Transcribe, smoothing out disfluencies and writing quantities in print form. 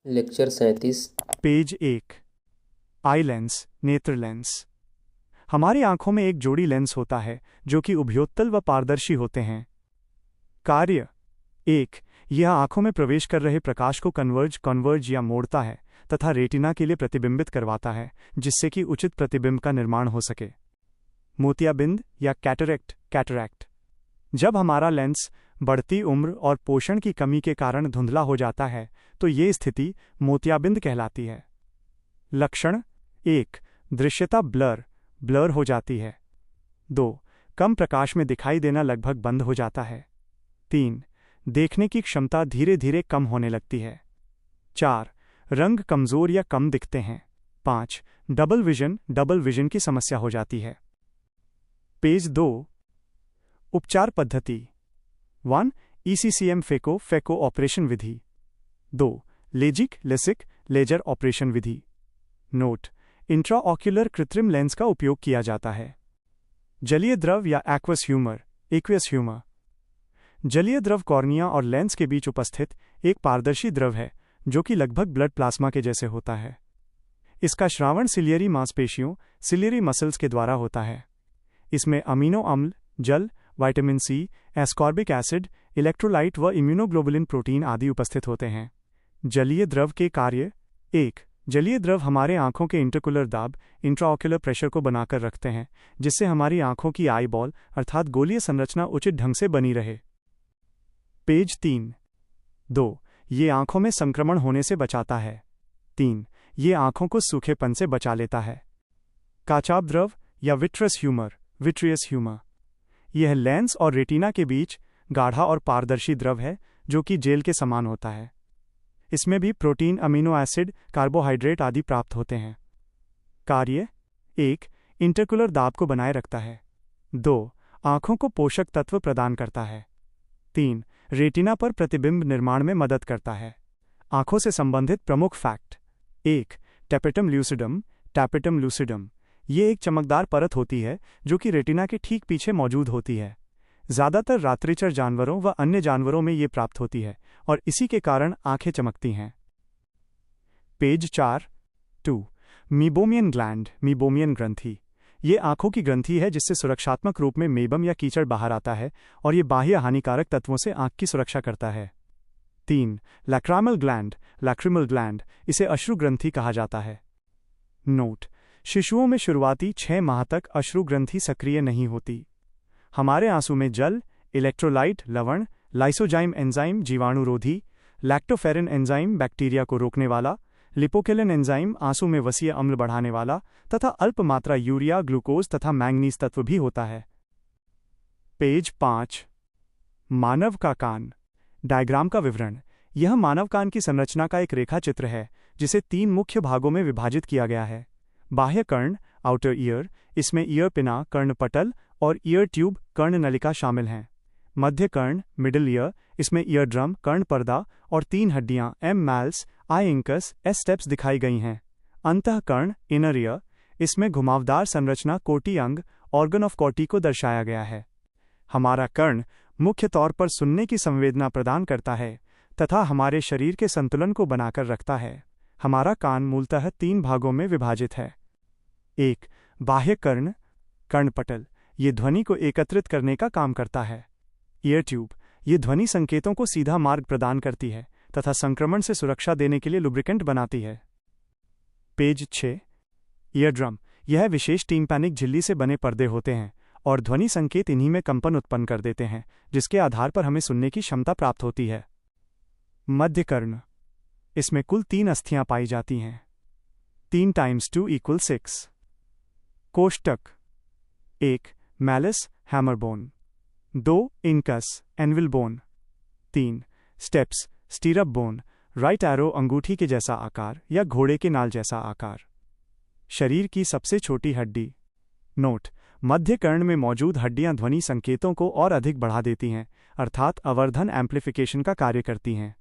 Lecture 37। Page 1। Eye lens, नेत्र lens. हमारी आंखों में एक जोड़ी लेंस होता है जो कि उभयोत्तल व पारदर्शी होते हैं। कार्य 1। यह आंखों में प्रवेश कर रहे प्रकाश को कन्वर्ज या मोड़ता है तथा रेटिना के लिए प्रतिबिंबित करवाता है, जिससे कि उचित प्रतिबिंब का निर्माण हो सके। मोतियाबिंद या कैटरैक्ट। जब हमारा लेंस बढ़ती उम्र और पोषण की कमी के कारण धुंधला हो जाता है तो ये स्थिति मोतियाबिंद कहलाती है। लक्षण 1। दृश्यता ब्लर हो जाती है। 2। कम प्रकाश में दिखाई देना लगभग बंद हो जाता है। 3। देखने की क्षमता धीरे धीरे कम होने लगती है। 4। रंग कमजोर या कम दिखते हैं। 5। डबल विजन की समस्या हो जाती है। पेज 2। उपचार पद्धति 1। ECCM फेको ऑपरेशन विधि। 2। लेसिक लेजर ऑपरेशन विधि। नोट: इंट्राऑक्यूलर कृत्रिम लेंस का उपयोग किया जाता है। जलीय द्रव या एक्वस ह्यूमर। जलीय द्रव कॉर्निया और लेंस के बीच उपस्थित एक पारदर्शी द्रव है जो कि लगभग ब्लड प्लाज्मा के जैसे होता है। इसका श्रावण सिलियरी मांसपेशियों सिलियरी मसल्स के द्वारा होता है। इसमें अमीनो अम्ल, जल, vitamin C, ascorbic acid, electrolyte व इम्यूनोग्लोबुलिन प्रोटीन आदि उपस्थित होते हैं। जलीय द्रव के कार्य 1। जलीय द्रव हमारे आंखों के इंट्राऑक्यूलर दाब इंट्राऑक्यूलर प्रेशर को बनाकर रखते हैं, जिससे हमारी आंखों की आई बॉल अर्थात गोलीय संरचना उचित ढंग से बनी रहे। पेज 3। 2। ये आंखों में संक्रमण होने से बचाता है। 3। ये आंखों को सूखेपन से बचा लेता है। काचाभ द्रव या विट्रियस ह्यूमर। यह लेंस और रेटिना के बीच गाढ़ा और पारदर्शी द्रव है जो कि जेल के समान होता है। इसमें भी प्रोटीन, अमीनो एसिड, कार्बोहाइड्रेट आदि प्राप्त होते हैं। कार्य 1। इंट्राऑक्यूलर दाब को बनाए रखता है। 2। आंखों को पोषक तत्व प्रदान करता है। 3। रेटिना पर प्रतिबिंब निर्माण में मदद करता है। आंखों से संबंधित प्रमुख फैक्ट 1। Tapetum lucidum. ये एक चमकदार परत होती है जो कि रेटिना के ठीक पीछे मौजूद होती है। ज्यादातर रात्रिचर जानवरों व अन्य जानवरों में ये प्राप्त होती है और इसी के कारण आंखें चमकती हैं। पेज 4। 2। मीबोमियन ग्रंथि। ये आंखों की ग्रंथि है जिससे सुरक्षात्मक रूप में मेबम या कीचड़ बाहर आता है और ये बाह्य हानिकारक तत्वों से आंख की सुरक्षा करता है। 3। Lacrimal gland. इसे अश्रु ग्रंथि कहा जाता है। नोट: शिशुओं में शुरुआती 6 माह तक अश्रु ग्रंथि सक्रिय नहीं होती। हमारे आंसू में जल, इलेक्ट्रोलाइट, लवण, लाइसोजाइम एंजाइम जीवाणुरोधी, लैक्टोफेरिन एंजाइम बैक्टीरिया को रोकने वाला, लिपोकेलिन एंजाइम आंसू में वसीय अम्ल बढ़ाने वाला तथा अल्प मात्रा यूरिया, ग्लूकोज तथा मैंगनीज तत्व भी होता है। पेज 5। मानव का कान। डायग्राम का विवरण। यह मानव कान की संरचना का एक रेखा चित्र है जिसे 3 मुख्य भागों में विभाजित किया गया है। बाह्य कर्ण, आउटर ईयर, इसमें ईयर पिना, कर्णपटल और ईयर ट्यूब, कर्णनलिका शामिल हैं। मध्य कर्ण, मिडिल ईयर, इसमें ईयर ड्रम, कर्णपर्दा और 3 हड्डियां मैल्स, आई इंकस, एस स्टेप्स दिखाई गई हैं। अंतः कर्ण, इनर ईयर, इसमें घुमावदार संरचना कोटी अंग, ऑर्गन ऑफ कोटी को दर्शाया गया है। हमारा कर्ण मुख्य तौर पर सुनने की संवेदना प्रदान करता है तथा हमारे शरीर के संतुलन को बनाकर रखता है। हमारा कान मूलतः 3 भागों में विभाजित है। 1। बाह्य कर्ण, कर्णपटल। ये ध्वनि को एकत्रित करने का काम करता है। Year tube. ये ध्वनि संकेतों को सीधा मार्ग प्रदान करती है तथा संक्रमण से सुरक्षा देने के लिए लुब्रिकेंट बनाती है। पेज 6। Ear drum. यह विशेष टिम्पैनिक झिल्ली से बने पर्दे होते हैं और ध्वनि संकेत इन्हीं में कंपन उत्पन्न कर देते हैं, जिसके आधार पर हमें सुनने की क्षमता प्राप्त होती है। मध्य कर्ण। इसमें कुल 3 अस्थियां पाई जाती हैं। 3 × 2 = 6। कोष्टक। 1. Malice, hammer bone. 2. Incus, anvil bone. 3. Steps, स्टीरअप bone, right arrow, अंगूठी के जैसा आकार या घोड़े के नाल जैसा आकार। शरीर की सबसे छोटी हड्डी। नोट: मध्य कर्ण में मौजूद हड्डियां ध्वनि संकेतों को और अधिक बढ़ा देती हैं, अर्थात अवर्धन एम्प्लीफिकेशन का कार्य करती हैं।